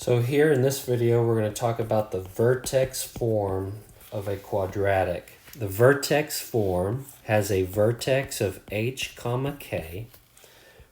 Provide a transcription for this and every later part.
So here in this video, we're going to talk about the vertex form of a quadratic. The vertex form has a vertex of h comma k,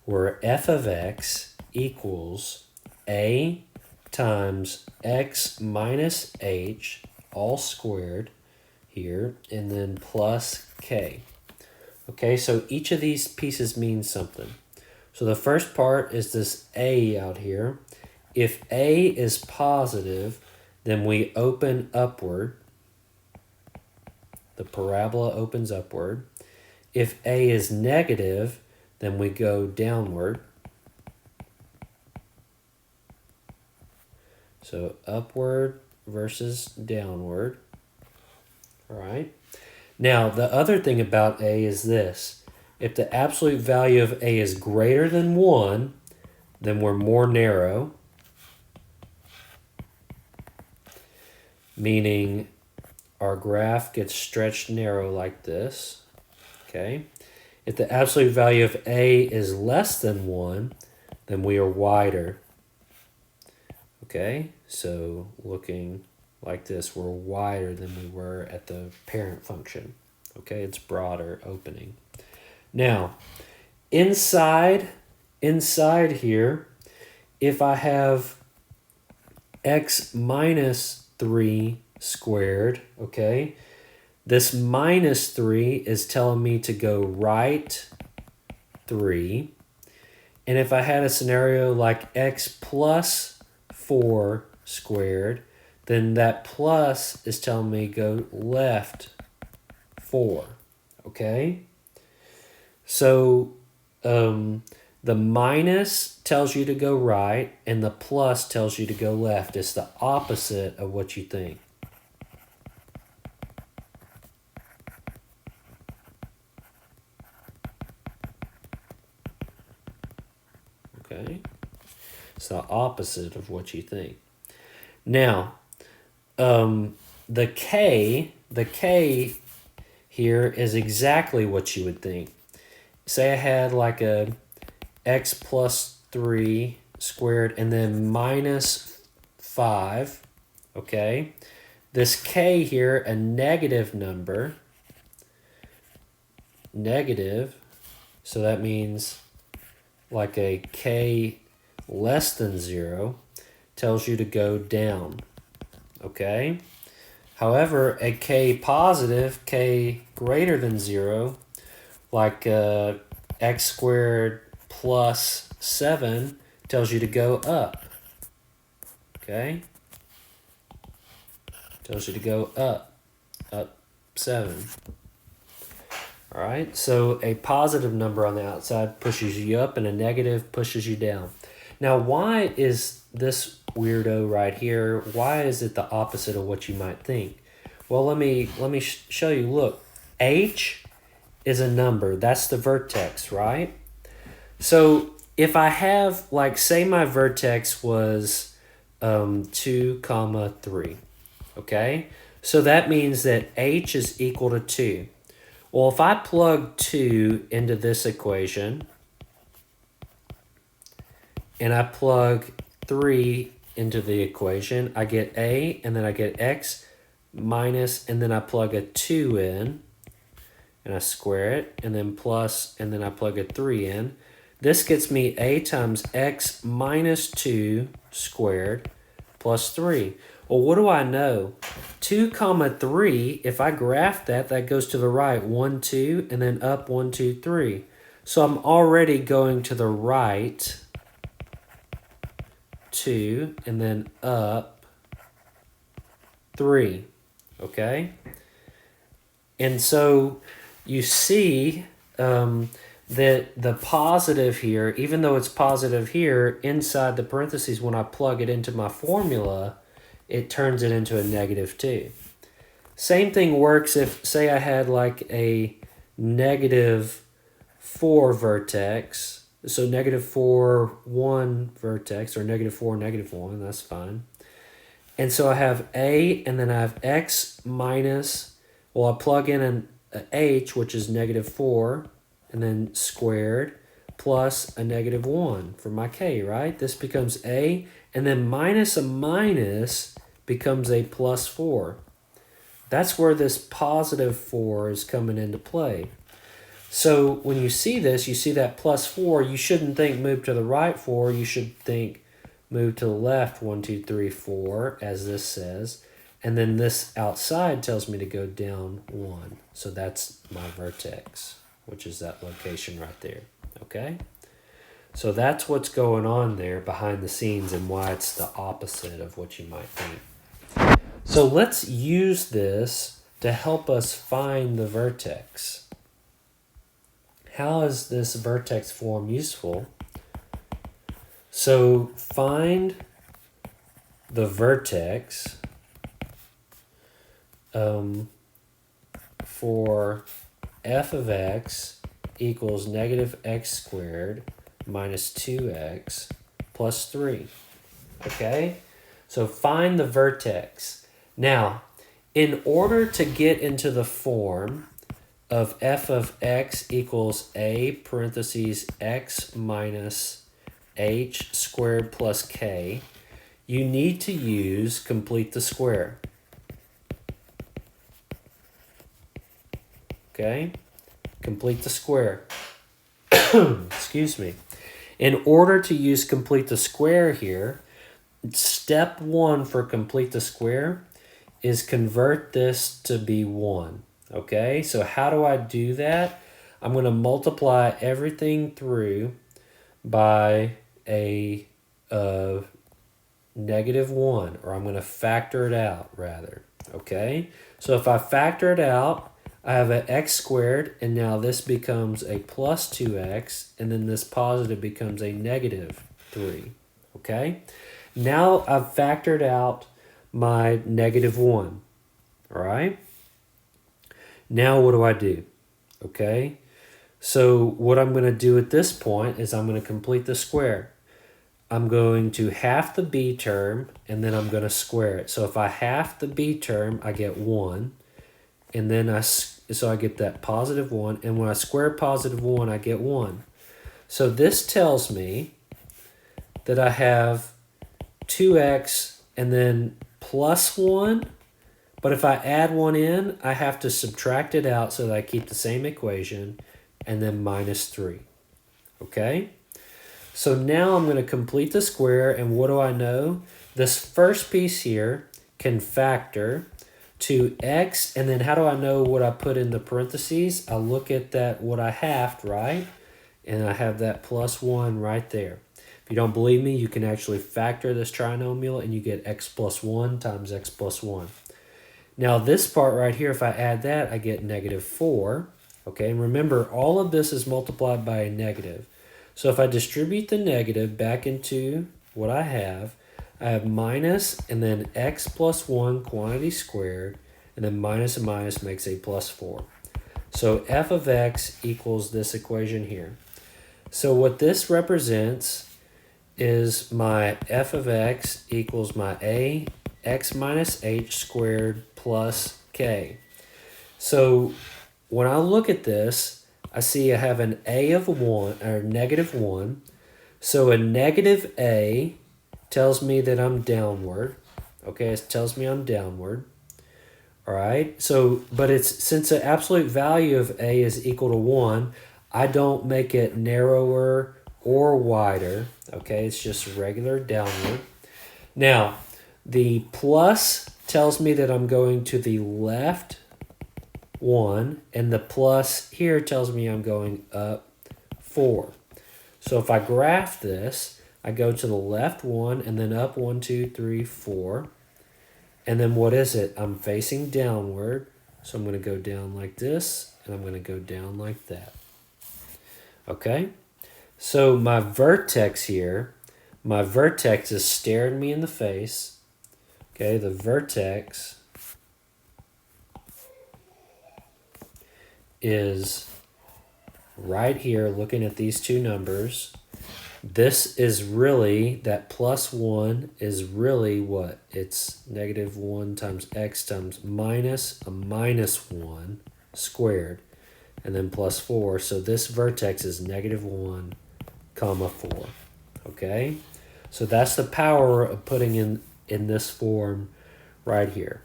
where f of x equals a times x minus h all squared here, and then plus k. Okay, so each of these pieces means something. So the first part is this a out here. If a is positive, then we open upward. The parabola opens upward. If a is negative, then we go downward. So upward versus downward. All right. Now, the other thing about a is this. If the absolute value of a is greater than 1, then we're more narrow. Meaning our graph gets stretched narrow like this. Okay. If the absolute value of a is less than 1, then we are wider. Okay, so looking like this, we're wider than we were at the parent function. Okay, it's broader opening. Now, inside here, if I have x minus 3 squared, okay, this minus 3 is telling me to go right 3. And if I had a scenario like x plus 4 squared, then that plus is telling me go left 4, okay? So the minus tells you to go right, and the plus tells you to go left. It's the opposite of what you think. Okay? It's the opposite of what you think. Now, the k here is exactly what you would think. Say I had like a x plus 3 squared and then minus 5, okay? This k here, a negative number, negative, so that means like a k less than 0 tells you to go down, okay? However, a k positive, k greater than 0, like x squared plus 7 tells you to go up, okay? Tells you to go up 7. All right, so a positive number on the outside pushes you up and a negative pushes you down. Now, why is this weirdo right here, why is it the opposite of what you might think? Well, let me show you. Look, h is a number. That's the vertex, right? So if I have, like, say my vertex was 2, 3, okay? So that means that h is equal to 2. Well, if I plug 2 into this equation, and I plug 3 into the equation, I get a, and then I get x minus, and then I plug a 2 in, and I square it, and then plus, and then I plug a 3 in. This gets me a times x minus 2 squared plus 3. Well, what do I know? 2, 3, if I graph that, that goes to the right, 1, 2, and then up 1, 2, 3. So I'm already going to the right 2, and then up 3, okay? And so you see that the positive here, even though it's positive here, inside the parentheses, when I plug it into my formula, it turns it into a negative 2. Same thing works if, say I had like a negative 4 vertex, so negative 4, 1 vertex, or negative 4, negative 1, that's fine. And so I have a, and then I have x minus, well, I plug in an h, which is negative 4, and then squared, plus a negative 1 for my k, right? This becomes a, and then minus a minus becomes a plus 4. That's where this positive 4 is coming into play. So when you see this, you see that plus 4, you shouldn't think move to the right 4, you should think move to the left 1, 2, 3, 4, as this says. And then this outside tells me to go down 1. So that's my vertex, which is that location right there. Okay? So that's what's going on there behind the scenes and why it's the opposite of what you might think. So let's use this to help us find the vertex. How is this vertex form useful? So find the vertex for f of x equals negative x squared minus 2x plus 3. Okay? So find the vertex. Now, in order to get into the form of f of x equals a parentheses x minus h squared plus k, you need to use complete the square. Okay? Complete the square. Excuse me. In order to use complete the square here, step 1 for complete the square is convert this to be 1. Okay? So how do I do that? I'm going to multiply everything through by a negative 1, or I'm going to factor it out rather. Okay? So if I factor it out, I have an x squared, and now this becomes a plus 2x, and then this positive becomes a negative 3. Okay? Now I've factored out my negative 1. All right? Now what do? Okay? So what I'm going to do at this point is I'm going to complete the square. I'm going to half the b term, and then I'm going to square it. So if I half the b term, I get 1. And then I get that positive 1. And when I square positive 1, I get 1. So this tells me that I have 2x and then plus 1. But if I add 1 in, I have to subtract it out so that I keep the same equation, and then minus 3. Okay? So now I'm going to complete the square, and what do I know? This first piece here can factor to x, and then how do I know what I put in the parentheses? I look at that, what I halved, right? And I have that plus 1 right there. If you don't believe me, you can actually factor this trinomial, and you get x plus 1 times x plus 1. Now this part right here, if I add that, I get negative 4. Okay, and remember, all of this is multiplied by a negative. So if I distribute the negative back into what I have minus and then x plus 1 quantity squared, and then minus and minus makes a plus 4. So f of x equals this equation here. So what this represents is my f of x equals my a x minus h squared plus k. So when I look at this, I see I have an a of 1, or negative 1. So a negative a tells me that I'm downward. Okay, it tells me I'm downward. All right, so, but it's, since the absolute value of a is equal to 1, I don't make it narrower or wider. Okay, it's just regular downward. Now, the plus tells me that I'm going to the left 1, and the plus here tells me I'm going up 4. So if I graph this, I go to the left 1 and then up 1, 2, 3, 4. And then what is it? I'm facing downward. So I'm going to go down like this, and I'm going to go down like that. Okay? So my vertex here, my vertex is staring me in the face. Okay, the vertex is right here looking at these two numbers. This is really, that plus 1 is really what? It's negative 1 times x times minus a minus 1 squared, and then plus 4. So this vertex is negative 1 comma 4. Okay? So that's the power of putting in this form right here.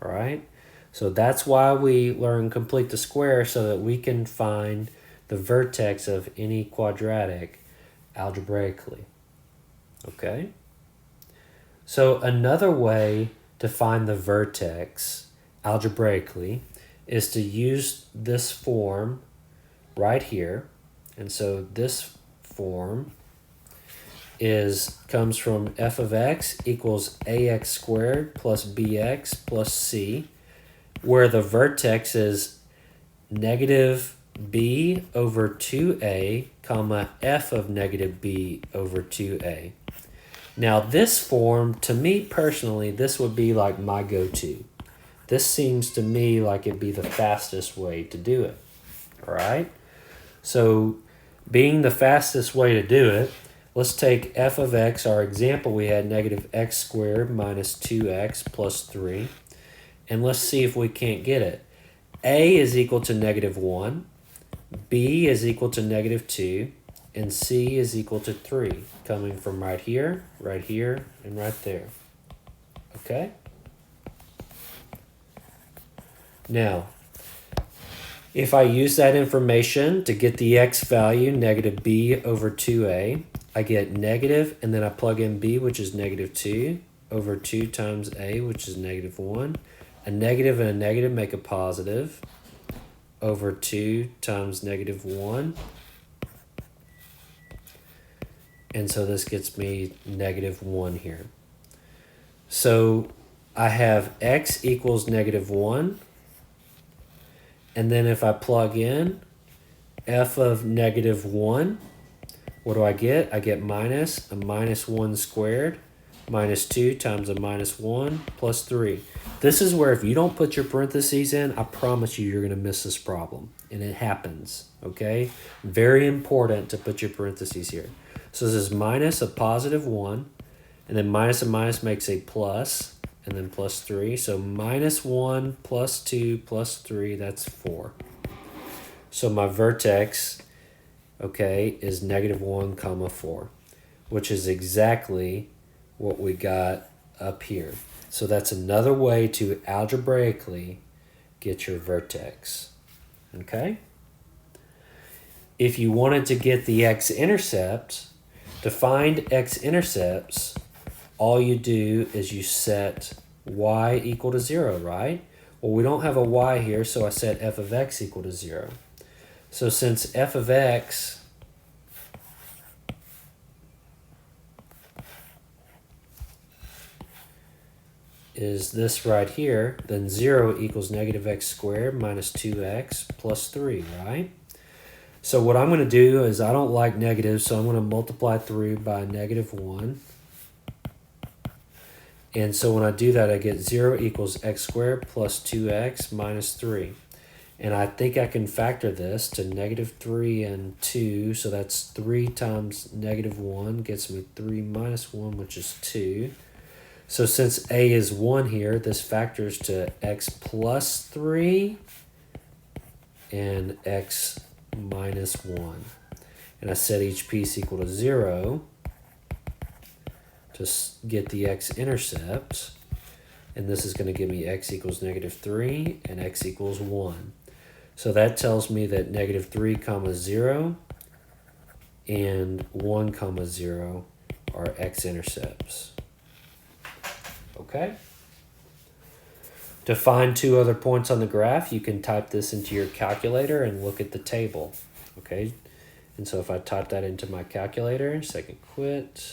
All right? So that's why we learn complete the square, so that we can find the vertex of any quadratic algebraically. Okay? So another way to find the vertex algebraically is to use this form right here. And so this form comes from f of x equals ax squared plus bx plus c, where the vertex is negative b over 2a, comma f of negative b over 2a. Now this form, to me personally, this would be like my go-to. This seems to me like it'd be the fastest way to do it. All right? So being the fastest way to do it, let's take f of x, our example we had negative x squared minus 2x plus 3. And let's see if we can't get it. A is equal to negative 1, b is equal to negative 2, and c is equal to 3, coming from right here, and right there. Okay? Now, if I use that information to get the x value, negative b over 2a, I get negative, and then I plug in b, which is negative 2, over 2 times a, which is negative 1. A negative and a negative make a positive, over 2 times negative 1. And so this gets me negative 1 here. So I have x equals negative 1. And then if I plug in f of negative 1, what do I get? I get minus a minus 1 squared minus 2 times a minus 1 plus 3. This is where if you don't put your parentheses in, I promise you're going to miss this problem. And it happens, okay? Very important to put your parentheses here. So this is minus a positive 1, and then minus a minus makes a plus, and then plus 3. So minus 1 plus 2 plus 3, that's 4. So my vertex, okay, is negative 1 comma 4, which is exactly what we got up here. So that's another way to algebraically get your vertex, okay? If you wanted to get the x-intercept, to find x-intercepts, all you do is you set y equal to 0, right? Well, we don't have a y here, so I set f of x equal to 0. So since f of x is this right here, then 0 equals negative x squared minus 2x plus 3, right? So what I'm going to do is, I don't like negatives, so I'm going to multiply through by negative 1. And so when I do that, I get 0 equals x squared plus 2x minus 3. And I think I can factor this to negative 3 and 2, so that's 3 times negative 1 gets me 3 minus 1, which is 2. So since a is 1 here, this factors to x plus 3 and x minus 1. And I set each piece equal to 0 to get the x-intercept. And this is going to give me x equals negative 3 and x equals 1. So that tells me that negative 3 comma 0 and 1 comma 0 are x-intercepts. Okay? To find two other points on the graph, you can type this into your calculator and look at the table. Okay? And so if I type that into my calculator, second quit,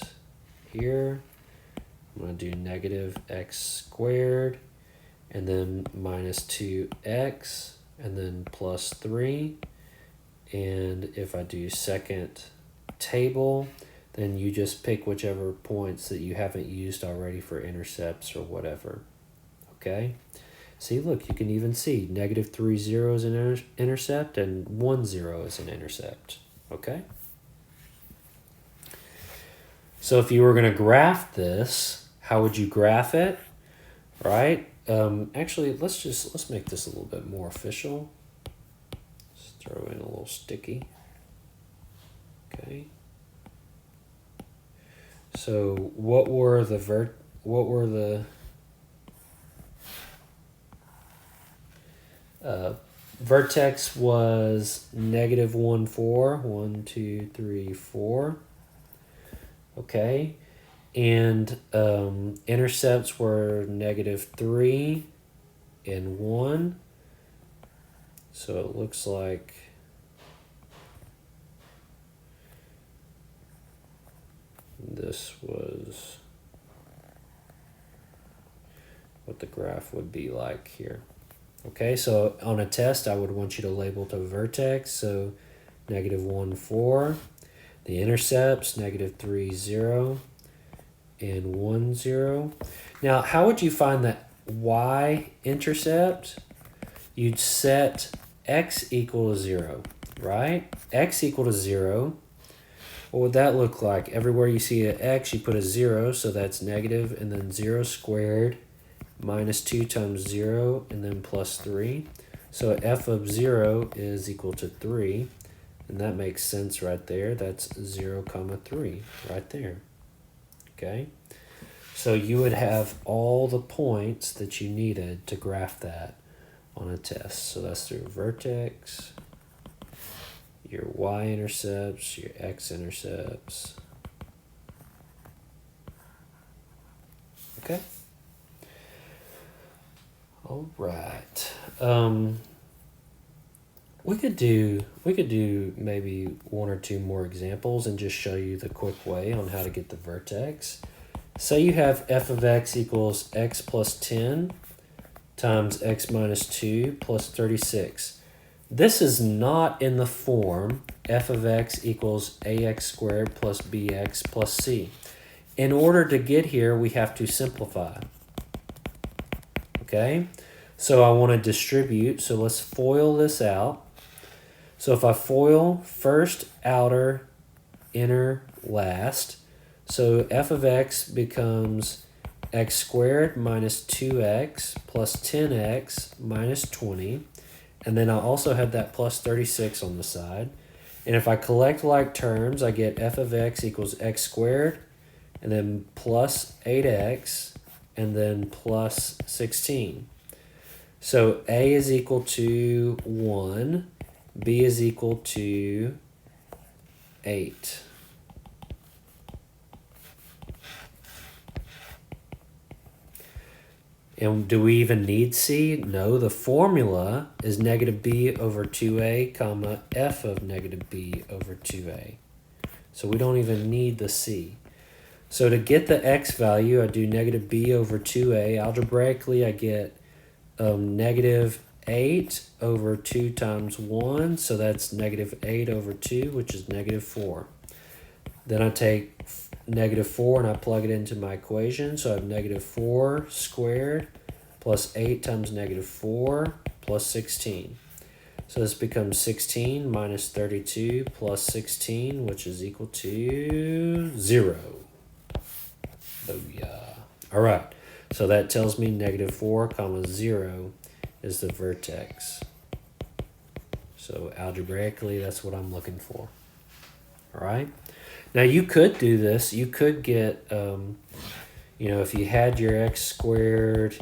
here, I'm going to do negative x squared, and then minus 2x, and then plus 3. And if I do second table, then you just pick whichever points that you haven't used already for intercepts or whatever. Okay? See, look, you can even see negative 3, 0 is an intercept and 1, 0 is an intercept. Okay? So if you were going to graph this, how would you graph it? Right? Actually, let's make this a little bit more official. Let's throw in a little sticky. Okay. So what were the vertex was negative 1, 4. 1, 2, 3, 4. Okay. And intercepts were negative 3 and 1. So it looks like this was what the graph would be like here. Okay, so on a test, I would want you to label the vertex. So negative 1, 4. The intercepts, negative 3, 0. And 1, 0. Now, how would you find that y-intercept? You'd set x equal to 0, right? X equal to 0. What would that look like? Everywhere you see an x, you put a 0, so that's negative, and then 0 squared minus 2 times 0, and then plus 3. So f of 0 is equal to 3, and that makes sense right there. That's 0, 3 right there. Okay? So you would have all the points that you needed to graph that on a test. So that's through vertex, your y-intercepts, your x-intercepts. Okay. All right. We could do maybe 1 or 2 more examples and just show you the quick way on how to get the vertex. Say you have f of x equals x plus 10 times x minus 2 plus 36. This is not in the form f of x equals ax squared plus bx plus c. In order to get here, we have to simplify. Okay? So I want to distribute, so let's FOIL this out. So if I FOIL first, outer, inner, last, so f of x becomes x squared minus 2x plus 10x minus 20. And then I also have that plus 36 on the side. And if I collect like terms, I get f of x equals x squared, and then plus 8x, and then plus 16. So a is equal to 1, b is equal to 8. And do we even need c? No, the formula is negative b over 2a, comma, f of negative b over 2a. So we don't even need the c. So to get the x value, I do negative b over 2a. Algebraically, I get negative 8 over 2 times 1. So that's negative 8 over 2, which is negative 4. Then I take negative 4 and I plug it into my equation. So I have negative 4 squared plus 8 times negative 4 plus 16. So this becomes 16 minus 32 plus 16, which is equal to 0. Booyah. All right. So that tells me negative 4, comma 0 is the vertex. So algebraically, that's what I'm looking for. All right. Now you could do this. You could get, if you had your x squared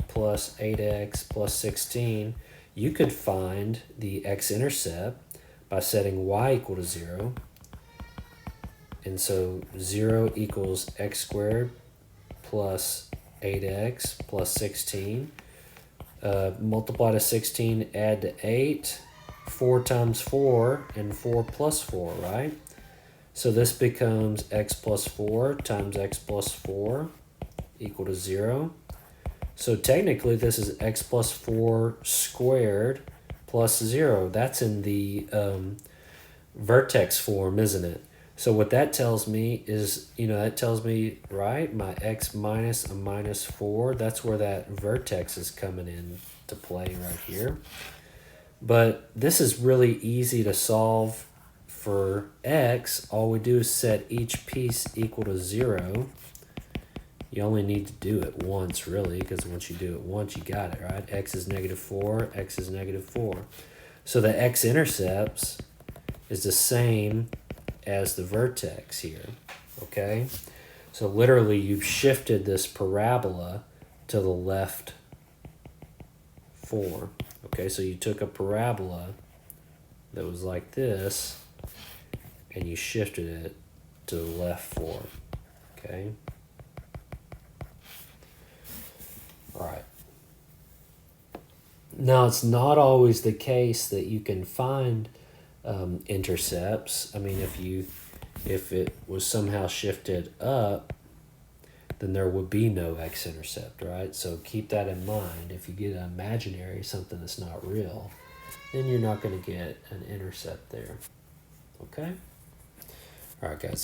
plus 8x plus 16, you could find the x-intercept by setting y equal to 0. And so 0 equals x squared plus 8x plus 16. Multiply to 16, add to 8. 4 times 4, and 4 plus 4, right? So this becomes x plus 4 times x plus 4 equal to 0. So technically this is x plus 4 squared plus 0. That's in the vertex form, isn't it? So what that tells me is, that tells me, right, my x minus a minus 4, that's where that vertex is coming in to play right here. But this is really easy to solve for x. All we do is set each piece equal to 0. You only need to do it once, really, because once you do it once, you got it, right? X is negative 4, x is negative 4. So the x-intercepts is the same as the vertex here, okay? So literally you've shifted this parabola to the left 4. Okay, so you took a parabola that was like this and you shifted it to the left 4. Okay. All right. Now, it's not always the case that you can find intercepts. I mean, if it was somehow shifted up, then there would be no x-intercept, right? So keep that in mind. If you get an imaginary, something that's not real, then you're not going to get an intercept there. Okay? All right, guys.